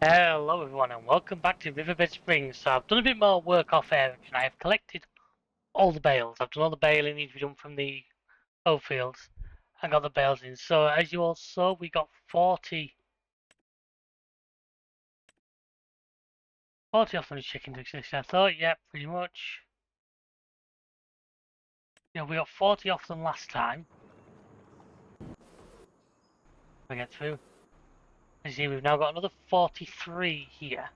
Hello everyone and welcome back to Riverbend Springs. So I've done a bit more work off air and I have collected all the bales. I've done all the baling needs to be done from the oat fields and got the bales in. So as you all saw, we got 40 off them chicken to I thought, yeah, pretty much. Yeah, we got 40 off them last time. We get through. As you see, we've now got another 43 here.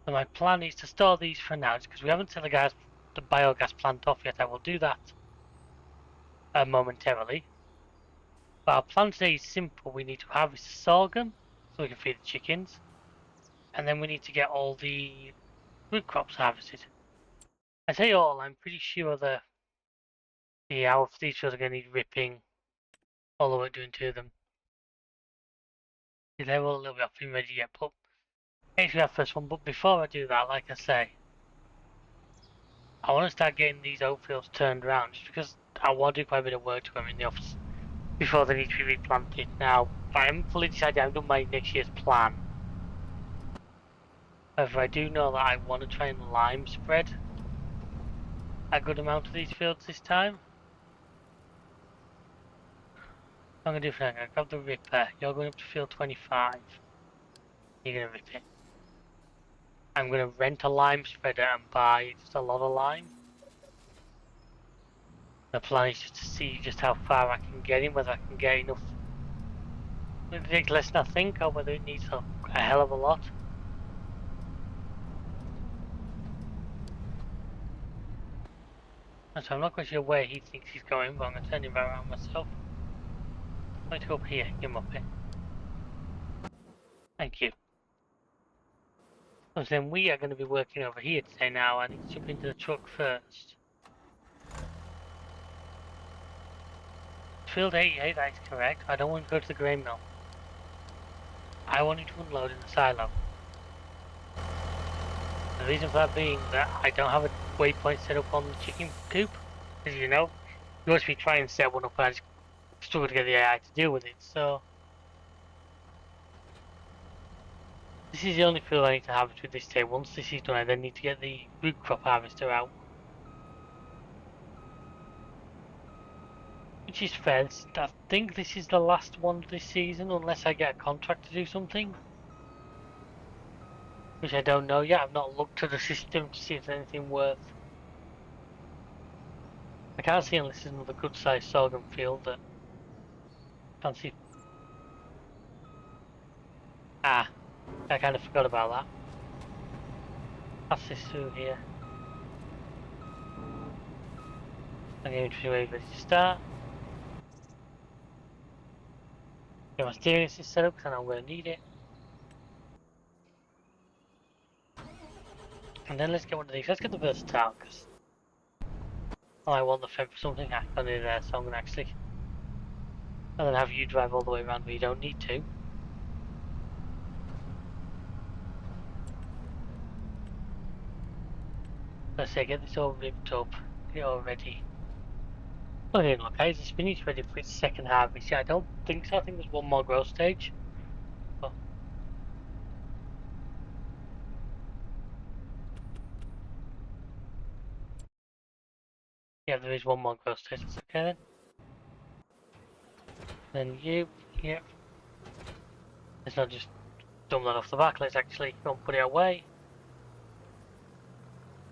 So my plan is to store these for now, because we haven't set the biogas plant off yet. I will do that momentarily. But our plan today is simple. We need to harvest the sorghum so we can feed the chickens, and then we need to get all the root crops harvested. I say all, I'm pretty sure these fields are going to need ripping all the work doing to them. They're all a little bit off being ready yet, but actually our first one. But before I do that, like I say, I want to start getting these oat fields turned around just because I want to do quite a bit of work to them in the office before they need to be replanted. Now, I am fully decided. I've done my next year's plan. However, I do know that I want to try and lime spread a good amount of these fields this time. I'm going to do for now. I'm going to grab the ripper. You're going up to field 25. You're going to rip it. I'm going to rent a lime spreader and buy just a lot of lime. The plan is just to see just how far I can get in, whether I can get enough. Whether it takes less than I think, or whether it needs a hell of a lot. And so I'm not quite sure where he thinks he's going, but I'm going to turn him around myself. I'm going to go up here, get him up here. Thank you. So then we are going to be working over here today now. I need to jump into the truck first. Field 88, that is correct. I don't want to go to the grain mill. I wanted to unload in the silo. The reason for that being that I don't have a waypoint set up on the chicken coop. As you know, you must be trying to set one up and I just struggle to get the AI to deal with it, so... This is the only field I need to harvest with this day. Once this is done, I then need to get the root crop harvester out. Which is fair. I think this is the last one this season, unless I get a contract to do something. Which I don't know yet. I've not looked at the system to see if there's anything worth. I can't see unless there's another good sized sorghum field that I can't see. Ah, I kind of forgot about that. Pass this through here. I'm going to be ready to start. Get my steering system set up because I know I'm going to need it. And then let's get one of these. Let's get the versatile because I want the fem for something I can do there, so I'm going to actually. And then have you drive all the way around where you don't need to. Let's say get this all ripped up, get it all ready. Okay, look, is the spinach ready for its second harvest? Yeah, I don't think so. I think there's one more growth stage. But yeah, there is one more growth stage. That's okay then. Then you, yep. Let's not just dump that off the back. Let's actually go and put it away.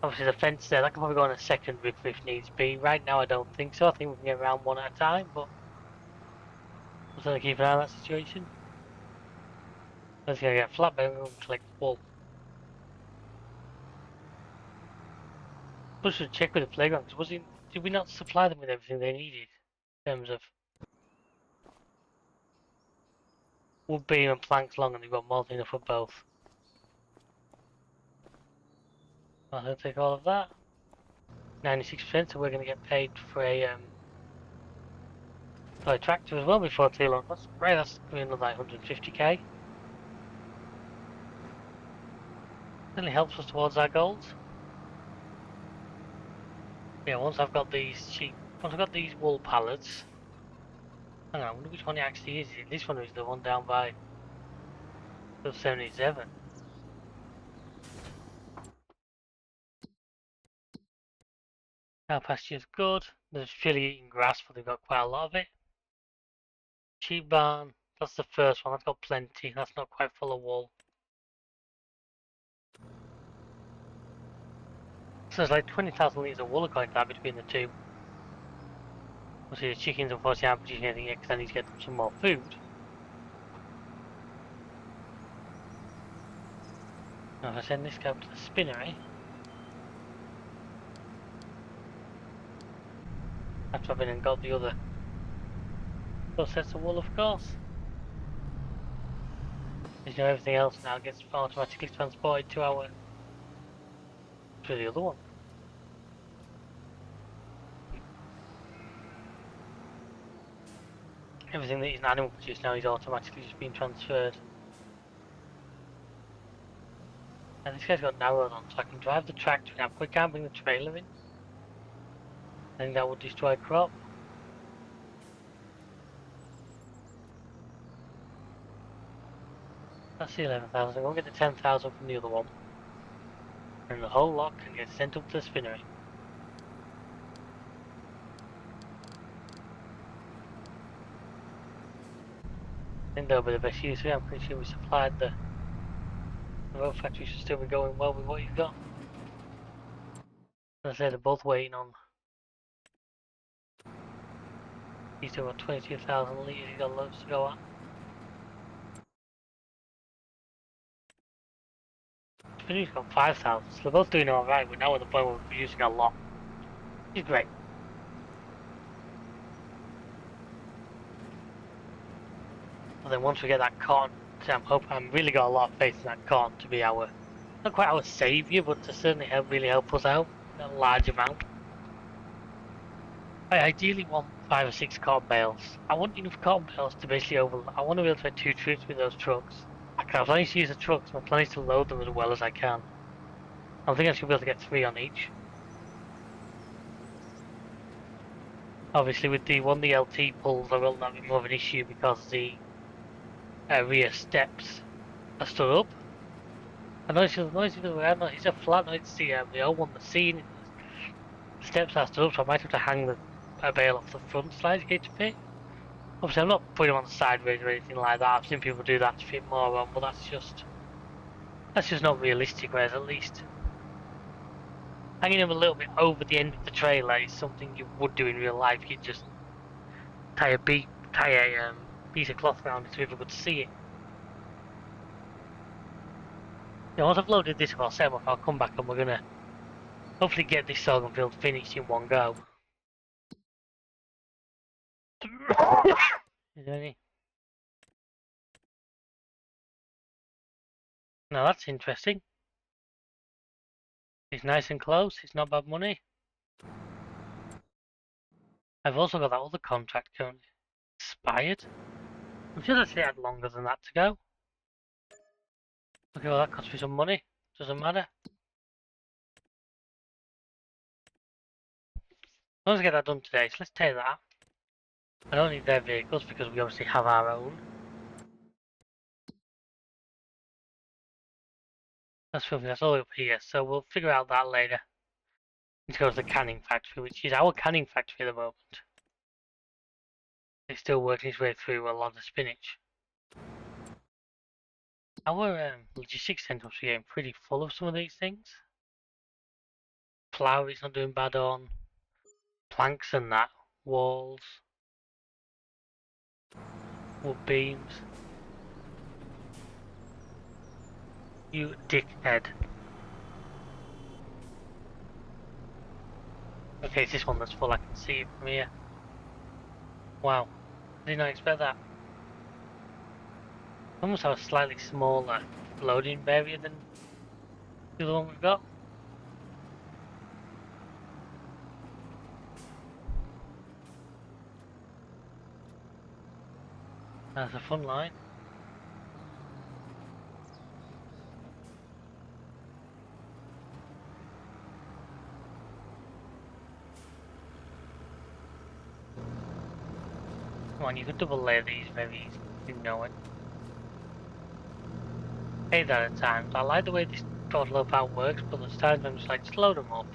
Obviously the fence there, that can probably go on a second rip if needs be. Right now I don't think so. I think we can get around one at a time, but we'll certainly keep an eye on that situation. Let's go get flat, but we'll collect wool. We should check with the playground, because did we not supply them with everything they needed? In terms of wood beam and planks long, and they've got more than enough for both. I'll take all of that. 96%, so we're going to get paid for a tractor as well before too long. That's great, that's going to like 150k. Certainly helps us towards our goals. Yeah, once I've got these wool pallets. Hang on, I wonder which one it actually is. This one is the one down by. Still 77. Cow pasture's good. There's really eating grass, but they've got quite a lot of it. Sheep barn, that's the first one. That's got plenty. That's not quite full of wool. So there's like 20,000 litres of wool according to that between the two. Obviously the chickens unfortunately aren't producing anything yet because I need to get them some more food. Now if I send this guy up to the spinnery, after I've been and got the other sets of wool, of course. Because you know everything else now gets automatically transported to the other one. Everything that is an animal produced now is automatically just being transferred. And this guy's got narrows on, so I can drive the tractor now, but I can't bring the trailer in. I think that would destroy crop. That's the 11,000. I'm going to get the 10,000 from the other one. And the whole lot can get sent up to the spinnery. I think that'll be the best use of it. I'm pretty sure we supplied the road factory should still be going well with what you've got. As I said, they're both waiting on. He's still got 22,000 litres, he's got loads to go at. Spinnery's got 5,000, so they're both doing alright. We're now at the point where we're producing a lot. Which is great. And then once we get that cotton, I'm really got a lot of faith in that cotton to be our, not quite our saviour, but to certainly really help us out in a large amount. I ideally want 5 or 6 cotton bales. I want enough cotton bales to basically I want to be able to make 2 trips with those trucks. I'm planning to use the trucks, I'm planning to load them as well as I can. I think I should be able to get 3 on each. Obviously with the LT pulls I will not be more of an issue because the rear steps are stood up. I noticed the noise the way it's a flat, it's the old one, the scene. The steps are stood up, so I might have to hang a bale off the front slide gate to fit. Obviously I'm not putting them on the sideways or anything like that, I've seen people do that to fit more on, but that's just not realistic, whereas at least hanging them a little bit over the end of the trailer is something you would do in real life. You'd just tie a piece of cloth around it so people could see it. Now, once I've loaded this up, I'll set them up, I'll come back and we're gonna hopefully get this sorghum field finished in one go. Is there any? Now that's interesting. It's nice and close, it's not bad money. I've also got that other contract currently expired. I'm sure that it had longer than that to go. Okay, well that cost me some money. Doesn't matter. Let's get that done today, so let's take that. I don't need their vehicles because we obviously have our own. That's filthy, that's all up here, so we'll figure out that later. Let's go to the canning factory, which is our canning factory at the moment. It's still working its way through a lot of spinach. Our logistics centre is getting pretty full of some of these things. Flour is not doing bad on. Planks and that. Walls. Wood beams. You dickhead. Okay, it's this one that's full, I can see it from here. Wow, did not expect that. I almost have a slightly smaller loading area than the other one we've got. That's a fun line. Come on, you could double layer these very easily, you know it. hate that at times. I like the way this throttle out works, but there's times I'm just like, just load them up.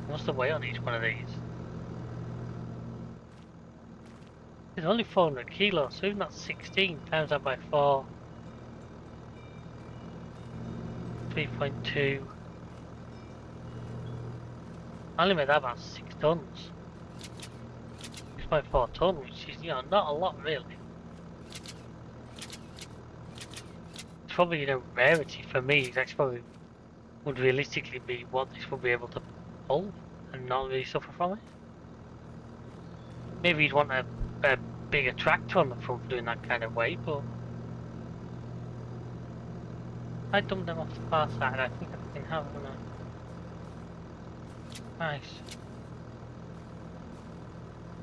What's the weight on each one of these? It's only 400 kilos, so even that's 16 times that by 4. 3.2. I only made that about 6 tons. 6.4 ton, which is, not a lot really. It's probably, rarity for me. That's probably would realistically be what this would be able to pull and not really suffer from it. Maybe you'd want a bigger tractor on the front for doing that kind of weight, but I dumped them off the far side. I think I can have them. Nice.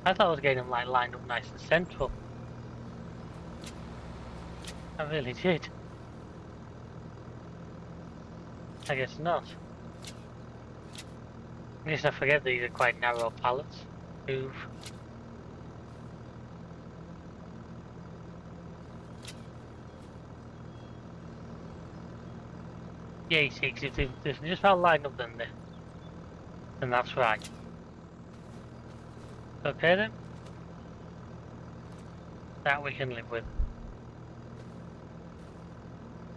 I thought I was getting them like lined up nice and central. I really did. I guess not. I guess I forget these are quite narrow pallets. Move. Yeah, you see, 'cause if they're just about lined up, then that's right. Okay then. That we can live with.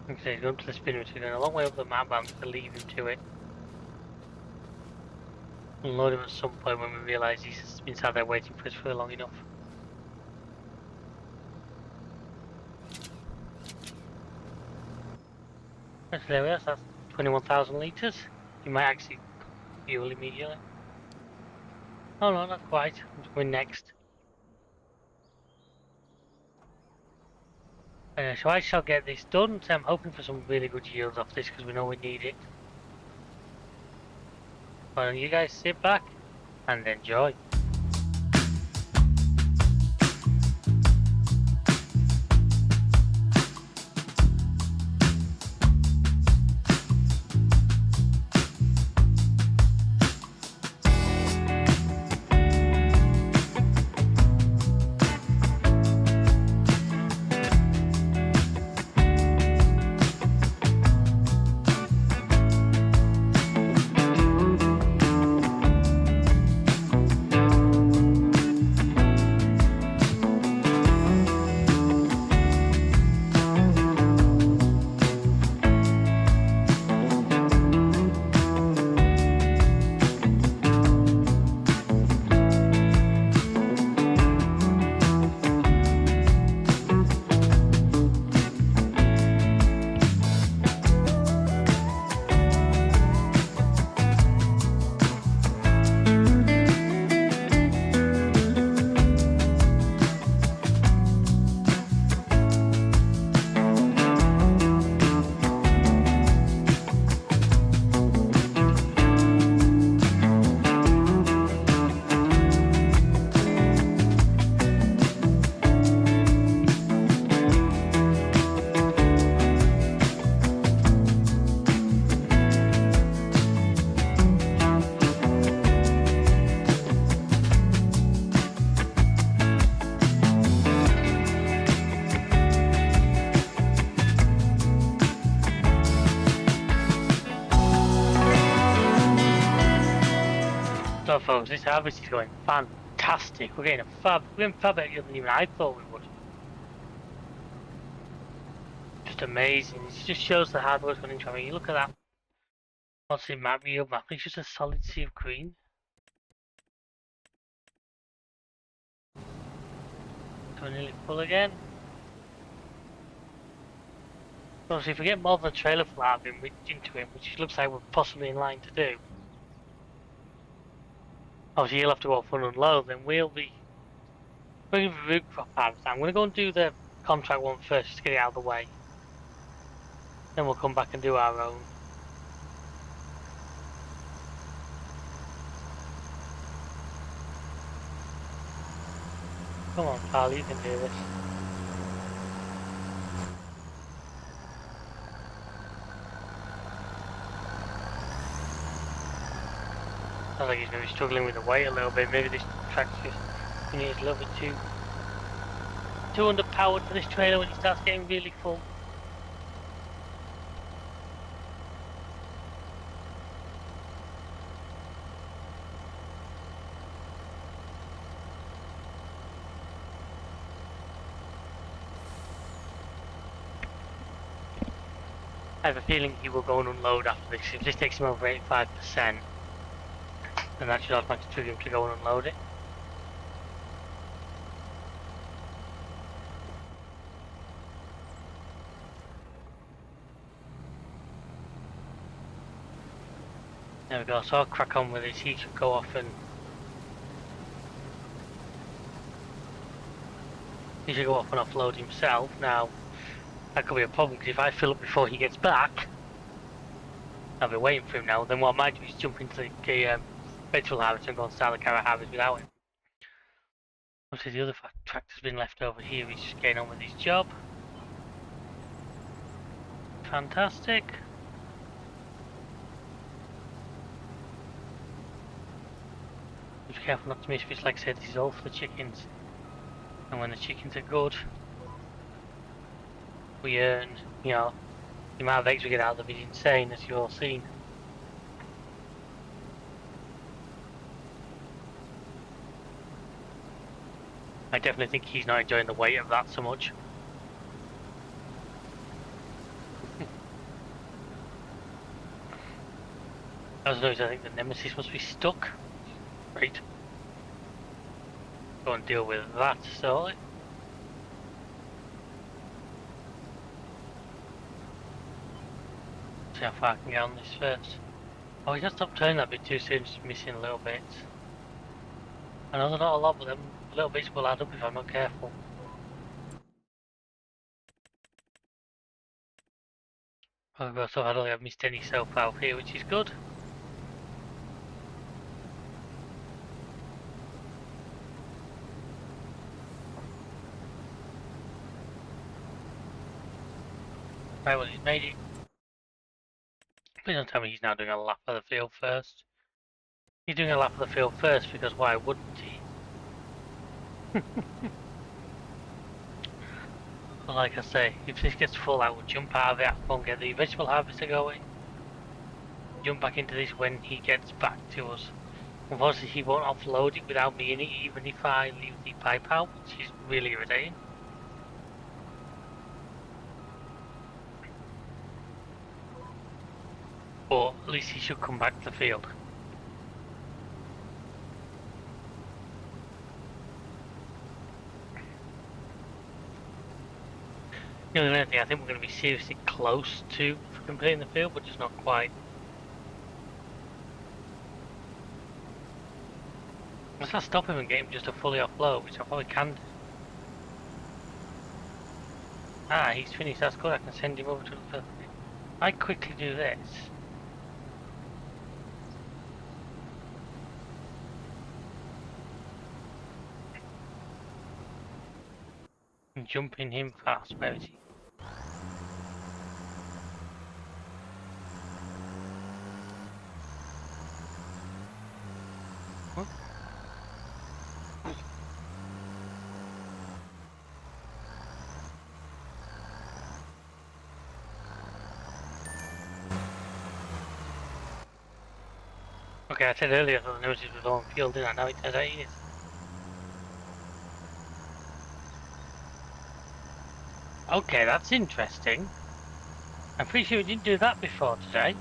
Like I say, going to the spinner, so going a long way up the map, but I'm just going to leave him to it. We'll load him at some point when we realise he's been sat there waiting for us for long enough. Right, so there we are, so that's 21,000 litres. You might actually fuel immediately. Oh no, not quite. I'm just going next. So I shall get this done. So I'm hoping for some really good yields off this because we know we need it. Why don't you guys sit back and enjoy. So folks, this harvest is going fantastic. We're getting far better than even I thought we would. Just amazing. It just shows the hard work's gone into it. I mean, you look at that. What's the map? Real map. It's just a solid sea of green. So we're nearly full again. So if we get more than a trailer full out of him into him, which looks like we're possibly in line to do. Obviously, he'll have to go off and unload, then we'll be bringing the root crop harvest. I'm going to go and do the contract one first, just to get it out of the way. Then we'll come back and do our own. Come on, pal, you can do this. Sounds like he's maybe struggling with the weight a little bit. Maybe this track's just a little bit too underpowered for this trailer when it starts getting really full. I have a feeling he will go and unload after this. If this takes him over 85%, then that should automatically trigger him to go and unload it. There we go, so I'll crack on with this. He should go off and offload himself. Now, that could be a problem, because if I fill up before he gets back, I'll be waiting for him now. Then what I might do is jump into the vegetable harvest and go and start the carrot harvest without him. Obviously the other tractor's been left over here, he's just getting on with his job. Fantastic. Be careful not to miss, because like I said, this is all for the chickens. And when the chickens are good, we earn, you know, the amount of eggs we get out of them is insane, as you've all seen. I definitely think he's not enjoying the weight of that so much. As always, I think the Nemesis must be stuck. Right. Go and deal with that, so. See how far I can get on this first. Oh, he just stopped turning that bit too soon, just missing a little bit. I know they're not a lot, but them little bits will add up if I'm not careful. Oh, so I don't think I've missed any so far here, which is good. Right, well, he's made it. Please don't tell me he's now doing a lap of the field first. He's doing a lap of the field first because why wouldn't he? But like I say, if this gets full, I will jump out of it, I won't get the vegetable harvester going. Jump back into this when he gets back to us. Unfortunately, he won't offload it without me in it, even if I leave the pipe out, which is really irritating. But at least he should come back to the field. The only thing, I think we're going to be seriously close to completing the field, but just not quite. Let's not stop him and get him just to fully offload, which I probably can do. Ah, he's finished, that's good, I can send him over to the field. I quickly do this. And jumping him fast, where is he? Huh? Okay, I said earlier I thought the Nemesis was on field, didn't I? Now it turns out he is. Okay, that's interesting. I'm pretty sure we didn't do that before today.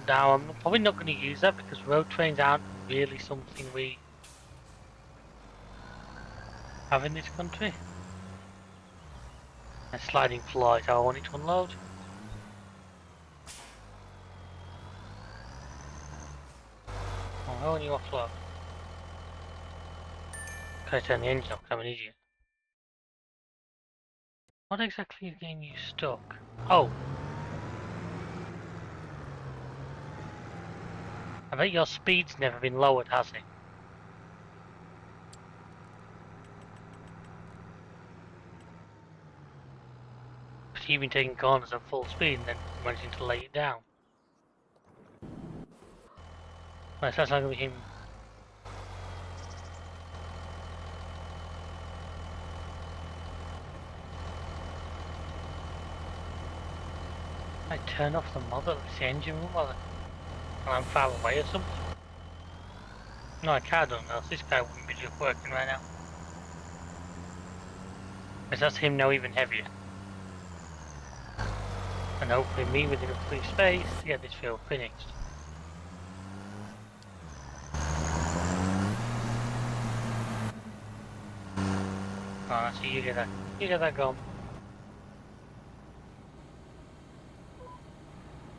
Now, I'm probably not going to use that because road trains aren't really something we have in this country. And sliding floor is how I want it to unload. Oh, how will you offload? Can I turn the engine off? I'm an idiot. What exactly is getting you stuck? Oh! I bet your speed's never been lowered, has it? Because you've been taking corners at full speed and then managing to lay it down. Right, so that's not going to be him. I turn off the mother of this engine room while I'm far away or something. No, I can't do else. This guy wouldn't be just working right now. Because that's him now even heavier. And hopefully me with enough free space to get this field finished. Oh, so you get that. You get that gone.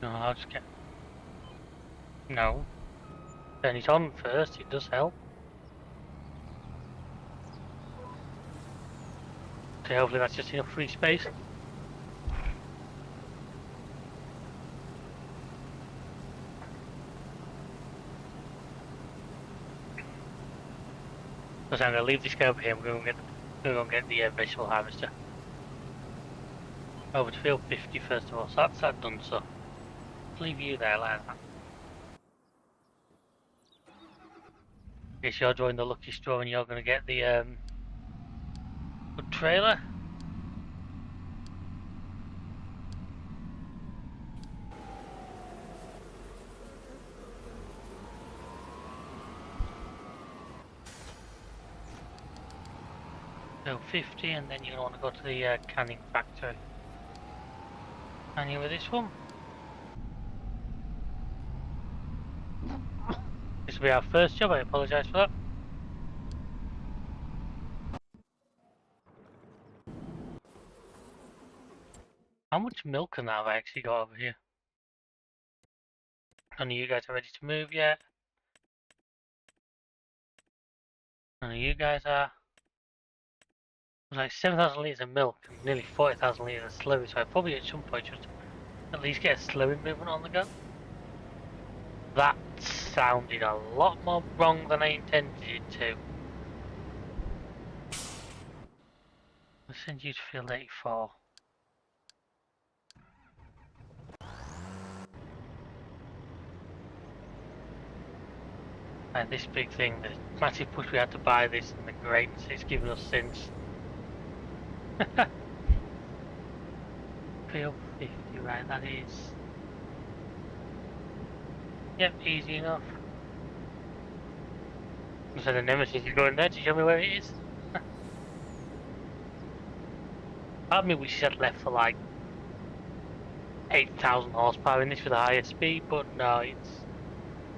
No, I'll just get... No. Turn it on first, it does help. Okay, hopefully that's just enough free space. Because I'm going to leave this guy over here, I'm going to go and get the vegetable harvester. Over to field 50 first of all, so that's that done, so leave you there like that. Guess you're drawing the lucky straw and you're going to get the good trailer. Field 50 and then you're going to want to go to the canning factory. Can you with this one? This will be our first job, I apologise for that. How much milk can that have I actually got over here? None of you guys are ready to move yet. None of you guys are. It was like 7,000 litres of milk and nearly 40,000 litres of slurry, so I probably at some point should at least get a slurry movement on the go. That sounded a lot more wrong than I intended it to. I'll send you to field 84. And this big thing, the massive push we had to buy this and the greatness it's given us since. Field 50, right, that is... Yep, easy enough. So the Nemesis is going there to show me where it is. Part of me wishes I'd left for like 8,000 horsepower in this with a higher speed, but no,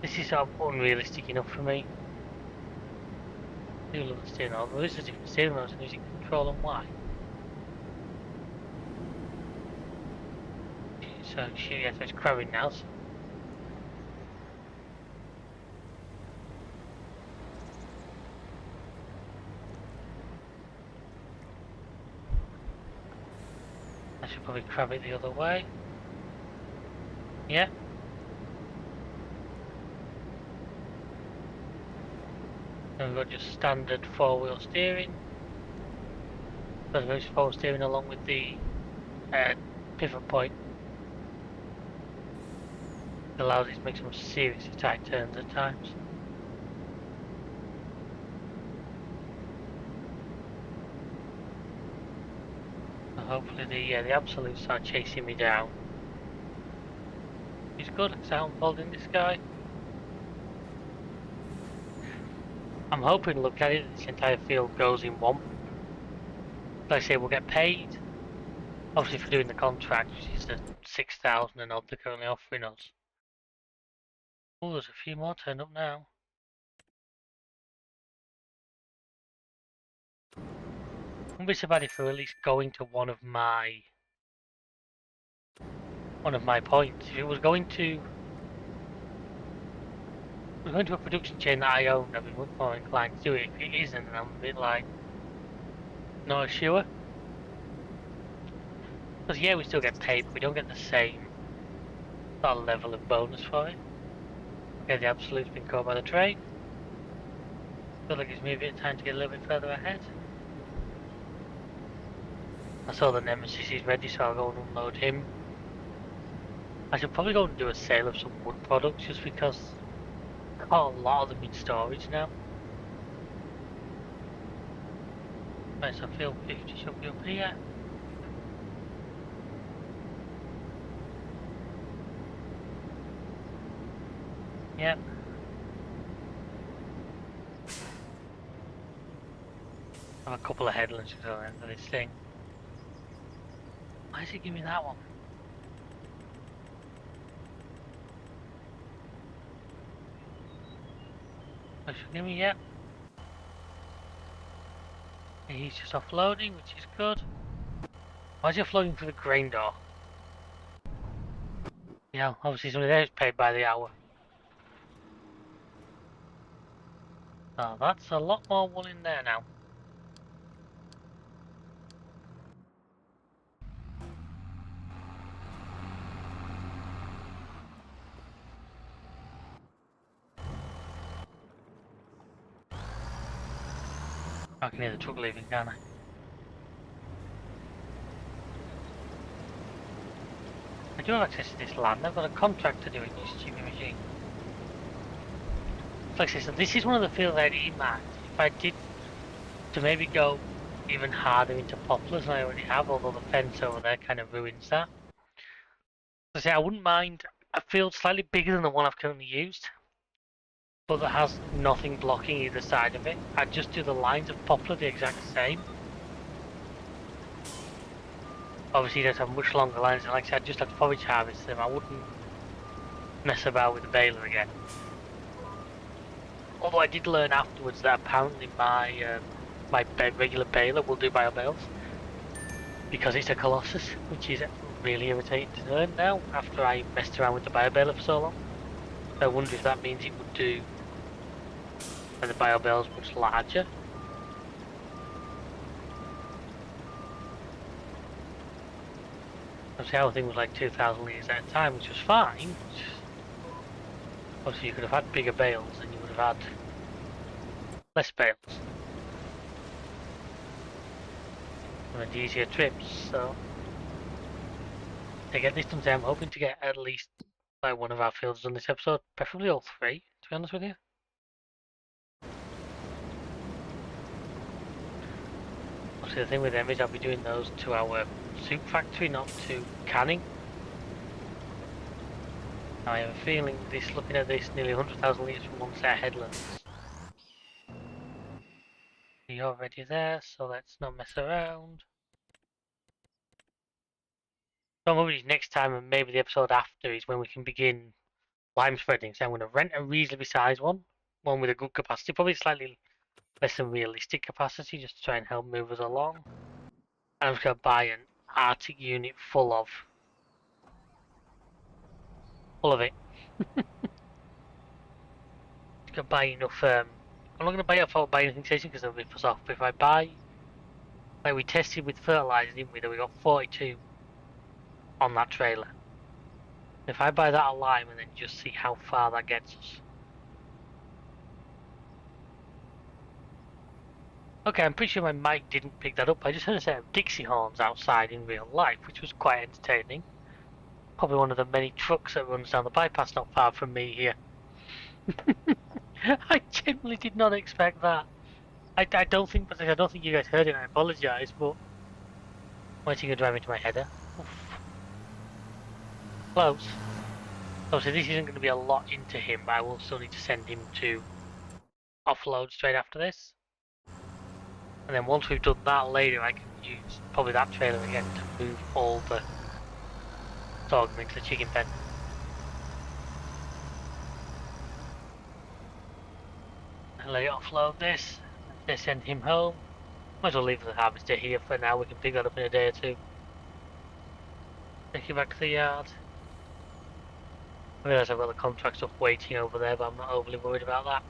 this is sort of unrealistic enough for me. I do love the steering wheel, but this is a different steering wheel, so using control and Y. So yeah, so it's crabbing now. So. I should probably crab it the other way. Yeah. And we've got just standard 4-wheel steering. So there's 4-wheel steering along with the pivot point. It allows it to make some seriously tight turns at times. So hopefully the absolutes start chasing me down. It's good because I'm holding this guy. I'm hoping, look at it, this entire field goes in one. Like I say, we'll get paid. Obviously for doing the contract, which is the 6,000 and odd they're currently offering us. Oh, there's a few more turned up now. Wouldn't be so bad if we're at least going to one of my points. If it was going to a production chain that I own, I'd be much more inclined to do it. If it isn't, then I'm a bit like not sure. Because yeah, we still get paid, but we don't get the same sort of level of bonus for it. Okay, the absolute's been caught by the train. Feel like it's maybe a bit of time to get a little bit further ahead. I saw the Nemesis is ready, so I'll go and unload him. I should probably go and do a sale of some wood products, just because I've got a lot of them in storage now. Right, so field 50 should be up here. Yep. I have a couple of headlands to go into this thing. Why is it giving me that one? Oh, should give me yet. He's just offloading, which is good. Why is he offloading through the grain door? Yeah, obviously somebody there is paid by the hour. So that's a lot more wool in there now. I can hear the truck leaving, can't I? I do have access to this land. I've got a contract to do it, this stupid machine. Like I said, this is one of the fields I'd earmarked. If I did to maybe go even harder into poplars than I already have, although the fence over there kind of ruins that. Like I say, I wouldn't mind a field slightly bigger than the one I've currently used, but that has nothing blocking either side of it. I'd just do the lines of poplar the exact same. Obviously, you don't have much longer lines, and like I said, I'd just have to forage harvest them. I wouldn't mess about with the baler again. Although I did learn afterwards that apparently my regular baler will do bio bales because it's a Colossus, which is really irritating to learn now after I messed around with the bio baler for so long. So I wonder if that means it would do when the bio bale is much larger. Obviously our thing was like 2,000 litres at a time, which was fine. Obviously you could have had bigger bales and you would have had less bales. And easier trips, so to get this done, I'm hoping to get at least like one of our fields done this episode, preferably all three, to be honest with you. Obviously the thing with them is I'll be doing those to our soup factory, not to canning. I have a feeling this, looking at this, nearly 100,000 litres from one set of headlands. You're already there, so let's not mess around. So I'm hoping next time, and maybe the episode after, is when we can begin lime spreading. So I'm going to rent a reasonably sized one with a good capacity, probably slightly less than realistic capacity, just to try and help move us along. And I'm just going to buy an Arctic unit full of it. Just going to buy enough. I'm not going to buy it if I buy anything station because they'll rip us off. But if I buy, like we tested with fertilizer, didn't we? That we got 42 on that trailer. If I buy that a lime and then just see how far that gets us. Okay, I'm pretty sure my mic didn't pick that up. I just heard a set of Dixie horns outside in real life, which was quite entertaining. Probably one of the many trucks that runs down the bypass not far from me here. I genuinely did not expect that. I don't think you guys heard it. I apologise, but why is he gonna drive into my header? Oof. Close. Obviously, this isn't going to be a lot into him, but I will still need to send him to offload straight after this. And then once we've done that later, I can use probably that trailer again to move all the sorghum into the chicken pen. And let it offload this. Then send him home. Might as well leave the harvester here for now. We can pick that up in a day or two. Take it back to the yard. I realise I've got the contract stuff waiting over there, but I'm not overly worried about that.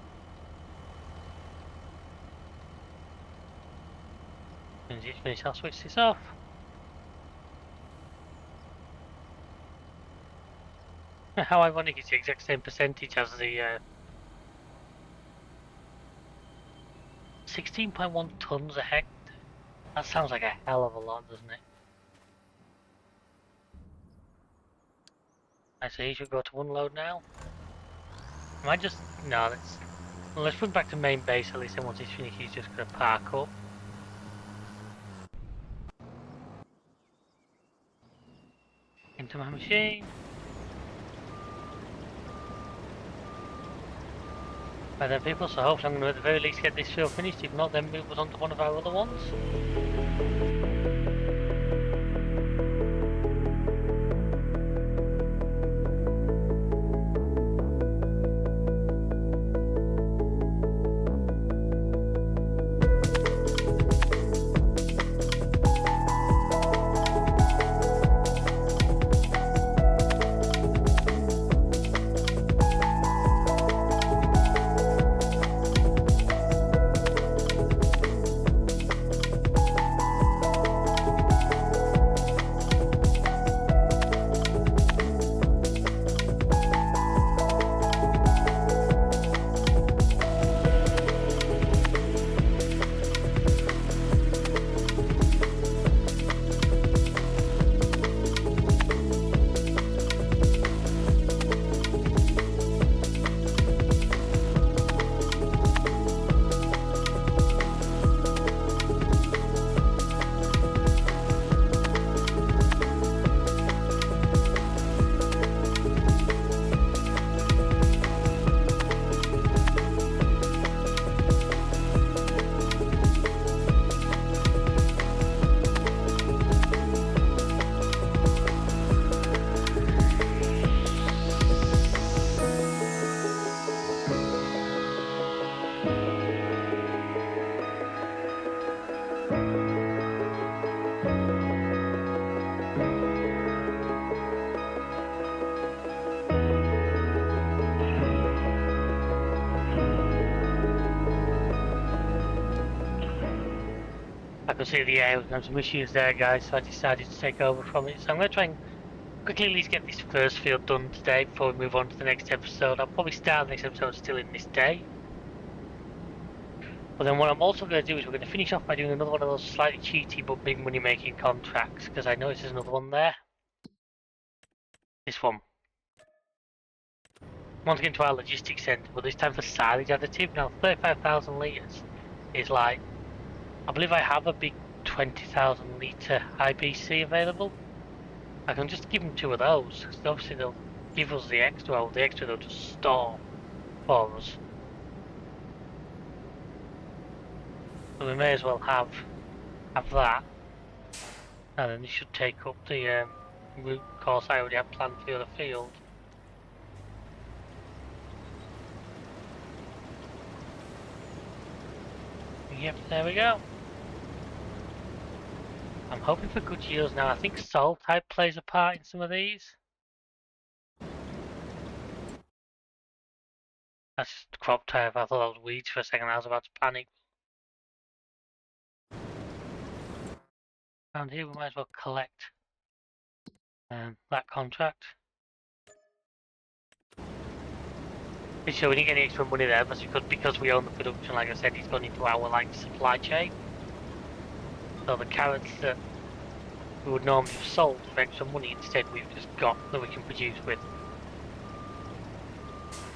As soon as it's finished, I'll switch this off. How ironic, it's the exact same percentage as the 16.1 tons a hectare. That sounds like a hell of a lot, doesn't it? I say you should go to unload now. Am I just... No, let's run back to main base at least, and once he's finished he's just going to park up. Into my machine. Right then people, so hopefully I'm going to at the very least get this field finished, if not then move us on to one of our other ones. I could see the air was having some issues there, guys, so I decided to take over from it. So I'm going to try and quickly at least get this first field done today before we move on to the next episode. I'll probably start the next episode still in this day. But then what I'm also going to do is we're going to finish off by doing another one of those slightly cheaty but big money making contracts, because I noticed there's another one there. This one. I want to get into our logistics centre, but this time for silage additive. Now 35,000 litres is like, I believe I have a big 20,000 litre IBC available. I can just give them 2 of those, because obviously they'll give us the extra, or the extra they'll just store for us. So we may as well have that, and then this should take up the route course I already have planned for the other field. Yep, there we go. I'm hoping for good yields now. I think soil type plays a part in some of these. That's just crop type. I thought that was weeds for a second. I was about to panic. Around here we might as well collect that contract. So we didn't get any extra money there, but because we own the production, like I said, it's gone into our supply chain. So the carrots that we would normally have sold for extra money, instead we've just got that we can produce with.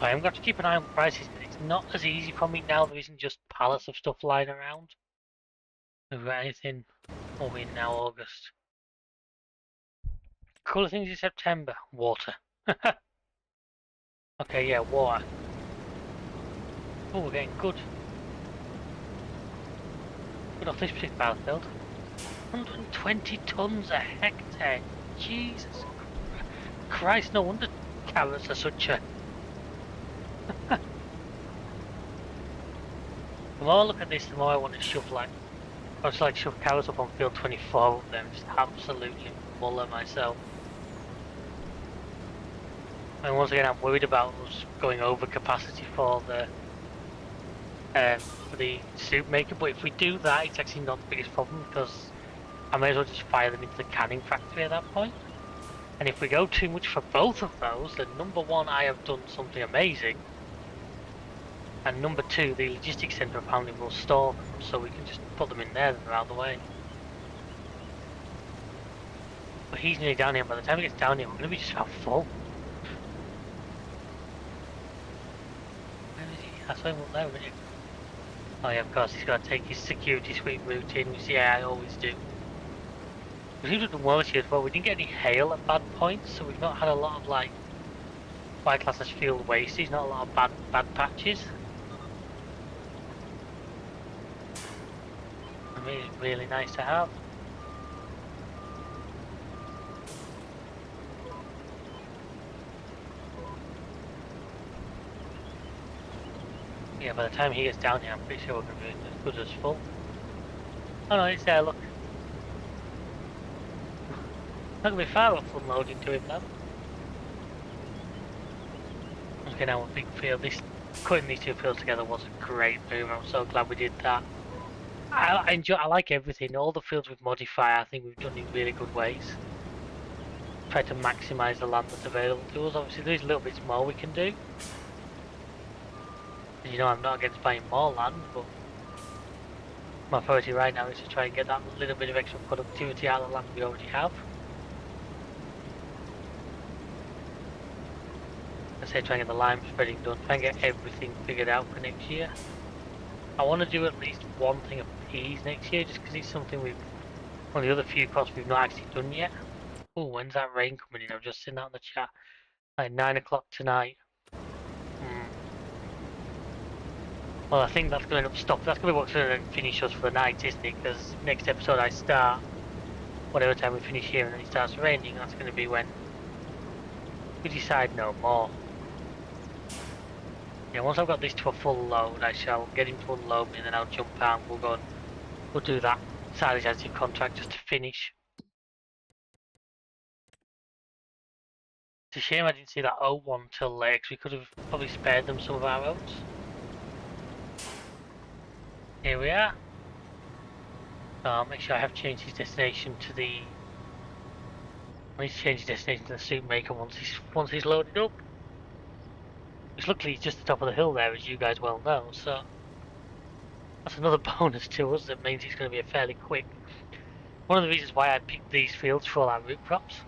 I am going to keep an eye on prices, but it's not as easy for me now. There isn't just pallets of stuff lying around. Have we got anything? Oh, we're in now August. Cooler things in September. Water. Okay, yeah, water. Oh, we're getting good. Good off this particular battlefield. 120 tons a hectare. Jesus Christ, no wonder carrots are such a... The more I look at this, the more I want to shove shove carrots up on field 24 up there. I'm just absolutely muller myself. And once again, I'm worried about us going over capacity for the soup maker, but if we do that, it's actually not the biggest problem, because I may as well just fire them into the canning factory at that point. And if we go too much for both of those, then number one, I have done something amazing, and number two, the logistics centre apparently will store them, so we can just put them in there and they're out of the way. But he's nearly down here, and by the time he gets down here, we're going to be just about full. Where is he? I saw him up there a minute. Oh yeah, of course, he's got to take his security sweep route in, which yeah, I always do. We seem to have done well this year as well. We didn't get any hail at bad points, so we've not had a lot of like, what I class as field wastage, not a lot of bad patches. me is really nice to have. Yeah, by the time he gets down here, I'm pretty sure we're going to be as good as full. Oh no, it's there, look. Not going to be far off unloading to him now. Okay, now a big field. Cutting these two fields together was a great move. I'm so glad we did that. I enjoy. I like everything. All the fields with modify, I think we've done in really good ways. Try to maximise the land that's available to us. Obviously, there's little bits more we can do. You know, I'm not against buying more land, but my priority right now is to try and get that little bit of extra productivity out of the land we already have. I say try and get the lime spreading done, try and get everything figured out for next year. I want to do at least one thing of peas next year, just because it's something one of the other few crops we've not actually done yet. Oh, when's that rain coming in? I've just seen that in the chat. Like 9 o'clock tonight. Well, I think that's going to stop. That's going to be what's going to finish us for the night, isn't it? Because next episode I start, whatever time we finish here, and then it starts raining. That's going to be when we decide no more. Yeah, once I've got this to a full load, I shall get him to unload me, and then I'll jump out and we'll do that silage additive contract just to finish. It's a shame I didn't see that O1 till late, because we could have probably spared them some of our oats. Here we are. So I'll make sure I have changed his destination to the... I need to change his destination to the soup maker once he's loaded up. Which luckily he's just the top of the hill there, as you guys well know, so... That's another bonus to us, that means it's going to be a fairly quick... One of the reasons why I picked these fields for all our root crops,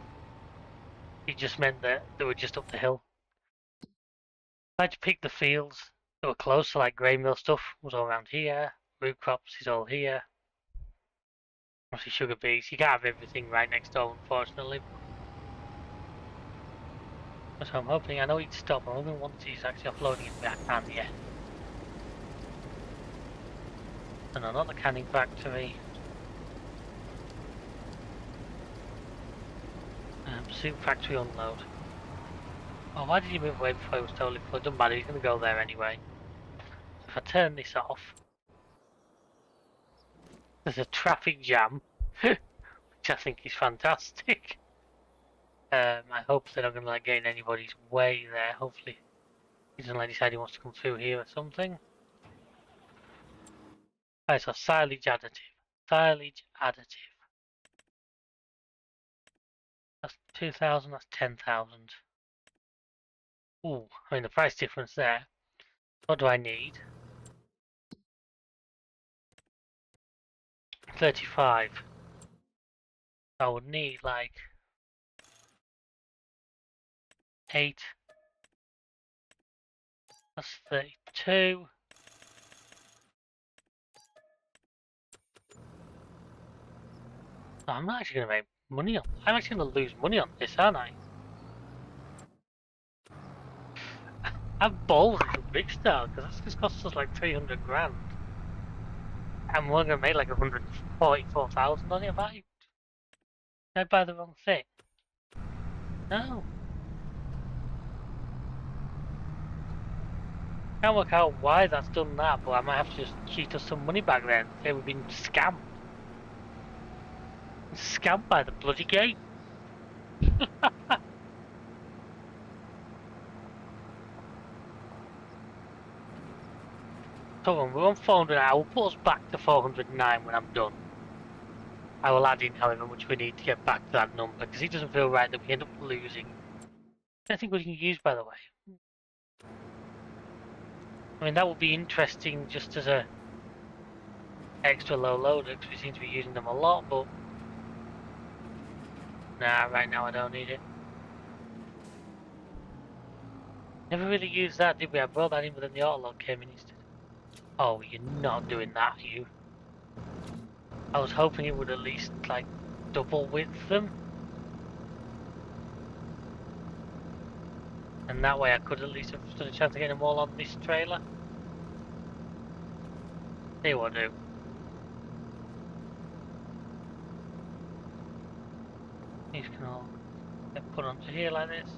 it just meant that they were just up the hill. I had to pick the fields that were close, so like grain mill stuff was all around here, root crops is all here. Obviously sugar beets, you can't have everything right next door unfortunately. So I'm hoping, I know he'd stop, I'm hoping once he's actually offloading it back can, yeah. No, not the canning factory. Soup factory unload. Oh, why did he move away before he was totally full? It doesn't matter, he's going to go there anyway. If I turn this off, there's a traffic jam, which I think is fantastic. I hope they're not going to like get in anybody's way there. Hopefully, he doesn't like decide he wants to come through here or something. Right, so silage additive. Silage additive. That's 2,000, that's 10,000. Ooh, I mean the price difference there. What do I need? 35. I would need like 8. That's 32. No, I'm not actually going to make money on. I'm actually going to lose money on this, aren't I? I'm balls into big style because that's just cost us like 300 grand. And we're going to make like 144,000 on it. Did I buy the wrong thing? No. Can't work out why that's done that, but I might have to just cheat us some money back then. Say we've been scammed. Scammed by the bloody game. So when we're on 400, I will put us back to 409 when I'm done. I will add in however much we need to get back to that number, because it doesn't feel right that we end up losing. I think we can use, by the way. I mean, that would be interesting just as a extra low loader, because we seem to be using them a lot, but... Nah, right now I don't need it. Never really used that, did we? I brought that in, but then the auto load came in instead. Oh, you're not doing that, you. I was hoping it would at least, like, double width them. And that way I could at least have stood a chance of getting them all on this trailer. See what I do. can all get put onto here like this.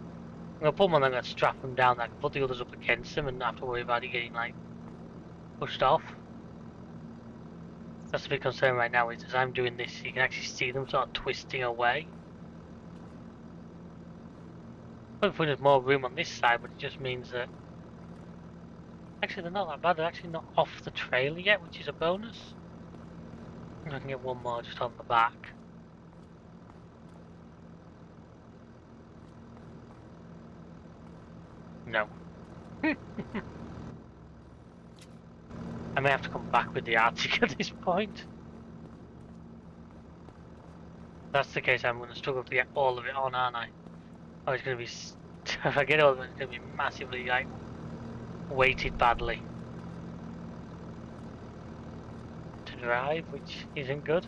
I'm gonna put them on, I'm gonna strap them down, I can put the others up against them and not have to worry about it getting like pushed off. That's the big concern right now, is as I'm doing this, you can actually see them sort of twisting away. Hopefully there's more room on this side, but it just means that... Actually, they're not that bad, they're actually not off the trailer yet, which is a bonus. I can get one more just on the back. No. I may have to come back with the Arctic at this point. If that's the case, I'm going to struggle to get all of it on, aren't I? Oh, it's going to be... If I get all of it, it's going to be massively, like, weighted badly to drive, which isn't good.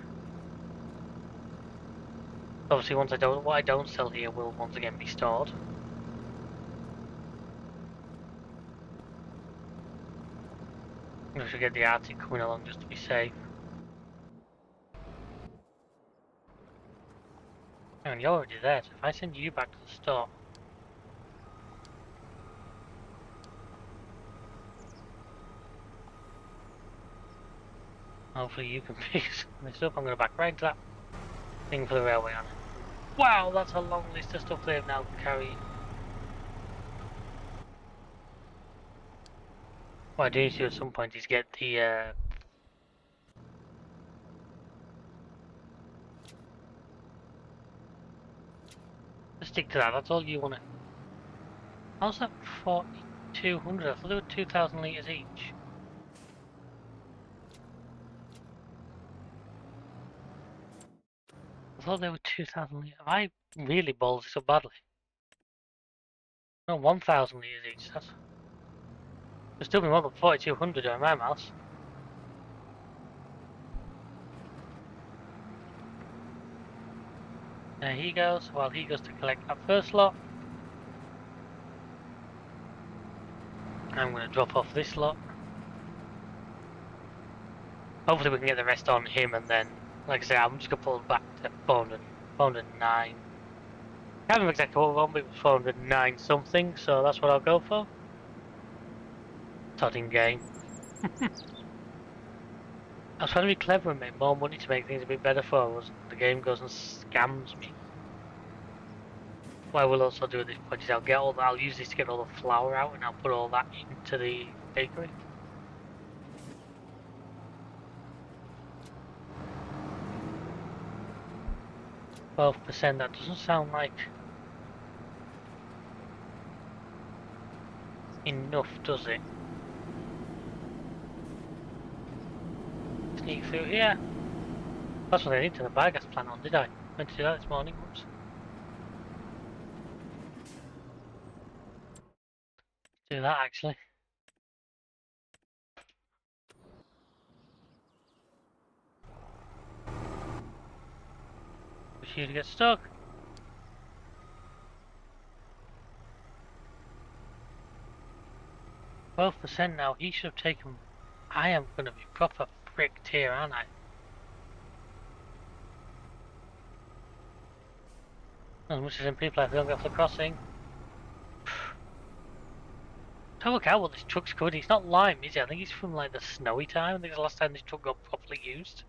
Obviously, what I don't sell here will once again be stored. I should get the Arctic coming along just to be safe. And you're already there, so if I send you back to the store... Hopefully you can pick this up. I'm going to back right into that thing for the railway on it. Wow, that's a long list of stuff they've now carried. What I do need to do at some point is get the stick to that, that's all you want to... How's that 4,200? I thought they were 2,000 litres each. I thought they were 2,000 litres. Have I really ballsed this up badly? No, 1,000 litres each. That's... There's still be more than 4,200 on my mouse. There he goes, while he goes to collect that first lot. I'm going to drop off this lot. Hopefully we can get the rest on him, and then, like I say, I'm just going to pull back to 409. I can't remember exactly what we want, but it was 409 something, so that's what I'll go for. Todding game. I was trying to be clever and make more money to make things a bit better for us. The game goes and scams me. What I will also do at this point is I'll use this to get all the flour out, and I'll put all that into the bakery. %, that doesn't sound like enough, does it? Sneak through here. That's what I need to the biogas plant on, did I? Meant to do that this morning, whoops. Do that actually. Wish you to get stuck. %, now, he should have taken... I am going to be proper pricked here, aren't I? As much as in people, if we don't get off the crossing. Don't look out what this truck's covered. He's not lime, is he? I think he's from like the snowy time. I think it's the last time this truck got properly used.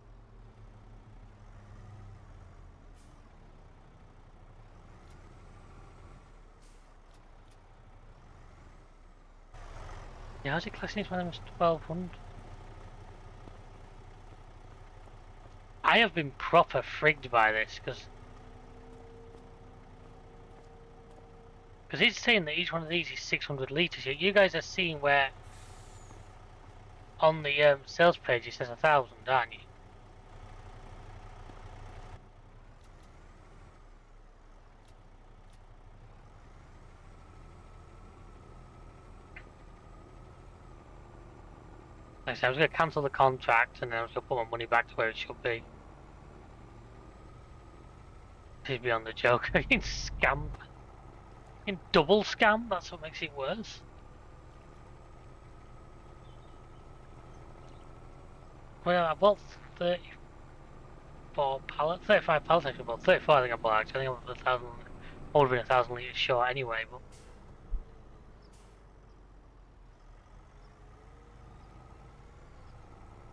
Yeah, how's it classing as one of them 1,200? I have been proper frigged by this, because it's saying that each one of these is 600 litres. You guys are seeing where on the sales page it says 1,000, aren't you? Like I said, I was going to cancel the contract and then I was going to put my money back to where it should be. This is beyond the joke. I mean, scam. In double scam, that's what makes it worse. Well, I bought 30. 34 pallets, 35 pallets actually, but 34 I think I bought actually. I think I'm 1,000, I would have been 1,000 litres short anyway, but.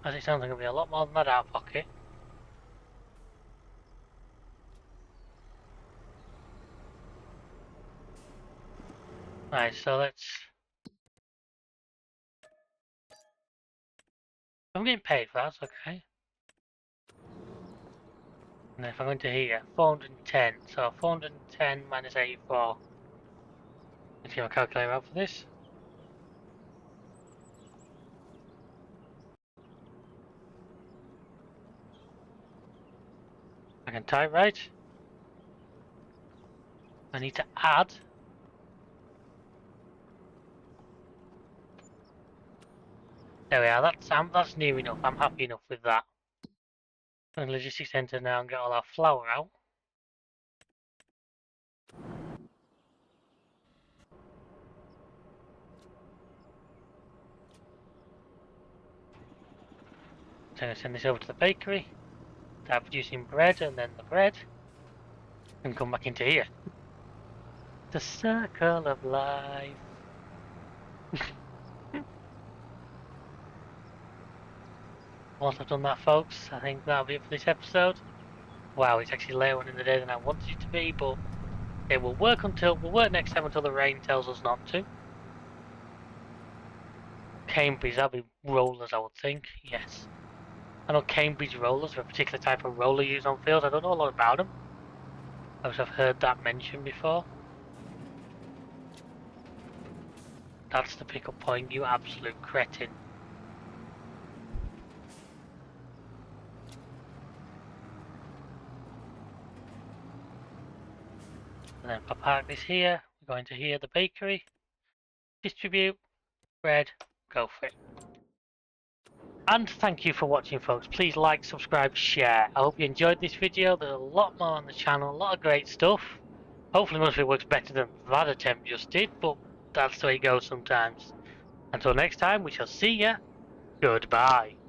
As it sounds like it'll be a lot more than that out of pocket. Right, so let's. I'm getting paid for that, that's okay. And if I go into here, 410, so 410 minus 84. Let's get my calculator out for this. I can type right. I need to add. There we are, that's near enough, I'm happy enough with that. I'm going to logistics centre now and get all our flour out. So I'm going to send this over to the bakery. Start producing bread and then the bread. And come back into here. The circle of life. Once I've done that, folks, I think that'll be it for this episode. Wow, it's actually later on in the day than I wanted it to be, but it will work next time until the rain tells us not to. Cambridge, that'll be rollers, I would think. Yes. I know Cambridge rollers are a particular type of roller used on fields. I don't know a lot about them. I've heard that mentioned before. That's the pickup point, you absolute cretin. And then if I park this here, we're going to here, the bakery. Distribute, bread, go for it. And thank you for watching, folks. Please like, subscribe, share. I hope you enjoyed this video. There's a lot more on the channel, a lot of great stuff. Hopefully most of it works better than that attempt just did, but that's the way it goes sometimes. Until next time, we shall see ya. Goodbye.